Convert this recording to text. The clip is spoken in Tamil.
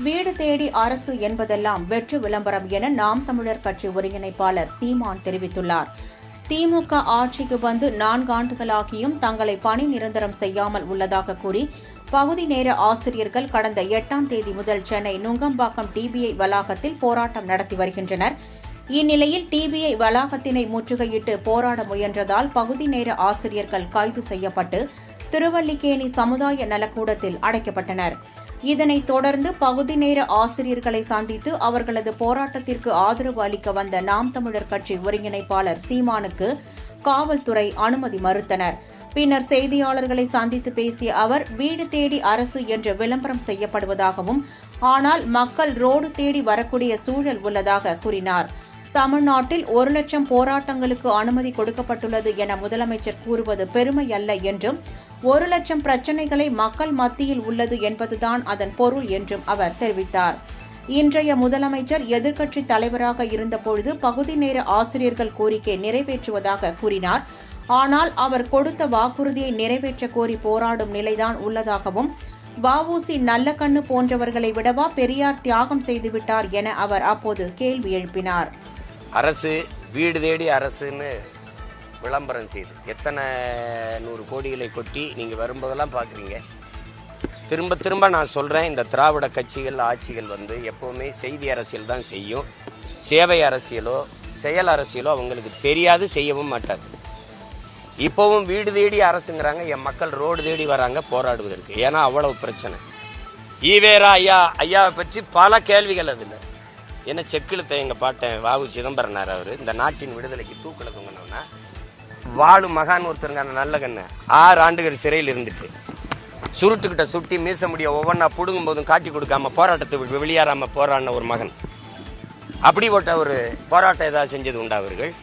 வீடு தேடி அரசு என்பதெல்லாம் வெற்று விளம்பரம் என நாம் தமிழர் கட்சி ஒருங்கிணைப்பாளர் சீமான் தெரிவித்துள்ளார். திமுக ஆட்சிக்கு வந்து 4 ஆண்டுகளாகியும் தங்களை பணி நிரந்தரம் செய்யாமல் உள்ளதாக கூறி பகுதி நேர ஆசிரியர்கள் கடந்த 8ஆம் தேதி முதல் சென்னை நுங்கம்பாக்கம் டிபிஐ வளாகத்தில் போராட்டம் நடத்தி வருகின்றனர். இந்நிலையில் டிபிஐ வளாகத்தினை முற்றுகையிட்டு போராட முயன்றதால் பகுதி நேர ஆசிரியர்கள் கைது செய்யப்பட்டு திருவல்லிக்கேணி சமுதாய நலக்கூடத்தில் அடைக்கப்பட்டனர். இதனைத் தொடர்ந்து பகுதி நேர ஆசிரியர்களை சந்தித்து அவர்களது போராட்டத்திற்கு ஆதரவு அளிக்க வந்த நாம் தமிழர் கட்சி ஒருங்கிணைப்பாளர் சீமானுக்கு காவல்துறை அனுமதி மறுத்தனர். பின்னர் செய்தியாளர்களை சந்தித்து பேசிய அவர், வீடு தேடி அரசு என்று விளம்பரம் செய்யப்படுவதாகவும், ஆனால் மக்கள் ரோடு தேடி வரக்கூடிய சூழல் உள்ளதாக கூறினார். தமிழ்நாட்டில் 1 லட்சம் போராட்டங்களுக்கு அனுமதி கொடுக்கப்பட்டுள்ளது என முதலமைச்சர் கூறுவது பெருமை அல்ல என்றும், 1 லட்சம் பிரச்சினைகளை மக்கள் மத்தியில் உள்ளது என்பதுதான் அதன் பொருள் என்றும் அவர் தெரிவித்தார். இன்றைய முதலமைச்சர் எதிர்க்கட்சித் தலைவராக இருந்தபொழுது பகுதி நேர ஆசிரியர்கள் கோரிக்கை நிறைவேற்றுவதாக கூறினார். ஆனால் அவர் கொடுத்த வாக்குறுதியை நிறைவேற்ற கோரி போராடும் நிலைதான் உள்ளதாகவும், வ.உ.சி. நல்லக்கண்ணு போன்றவர்களை விடவா பெரியார் தியாகம் செய்துவிட்டார் என அவர் அப்போது கேள்வி எழுப்பினார். அரசு வீடு தேடி அரசுன்னு விளம்பரம் செய்து எத்தனை 100 கோடிகளை கொட்டி நீங்கள் வரும்போதெல்லாம் பார்க்குறீங்க. திரும்ப திரும்ப நான் சொல்கிறேன், இந்த திராவிட கட்சிகள் ஆட்சிகள் வந்து எப்போவுமே செய்தி அரசியல் தான் செய்யும். சேவை அரசியலோ செயல் அரசியலோ அவங்களுக்கு தெரியாது, செய்யவும் மாட்டார். இப்போவும் வீடு தேடி அரசுங்கிறாங்க. என் மக்கள் ரோடு தேடி வராங்க போராடுவதற்கு. ஏன்னா அவ்வளவு பிரச்சனை. ஈவேரா ஐயாவை பற்றி பல கேள்விகள் அதில் என்ன செக்கிழுத்த எங்கள் பாட்டன் வாவு சிதம்பரனார் அவர் இந்த நாட்டின் விடுதலைக்கு தூக்கில் தொங்கினோன்னா வாழும் மகான் ஒருத்தருங்கான நல்ல கண்ணு 6 ஆண்டுகள் சிறையில் இருந்துட்டு சுருட்டுக்கிட்ட சுட்டி மீச முடிய ஒவ்வொன்றா புடுங்கும் போதும் காட்டி கொடுக்காம போராட்டத்தை வெளியேறாம போராடின ஒரு மகன். அப்படிப்பட்ட ஒரு போராட்டம் ஏதாவது செஞ்சது உண்டா அவர்கள்?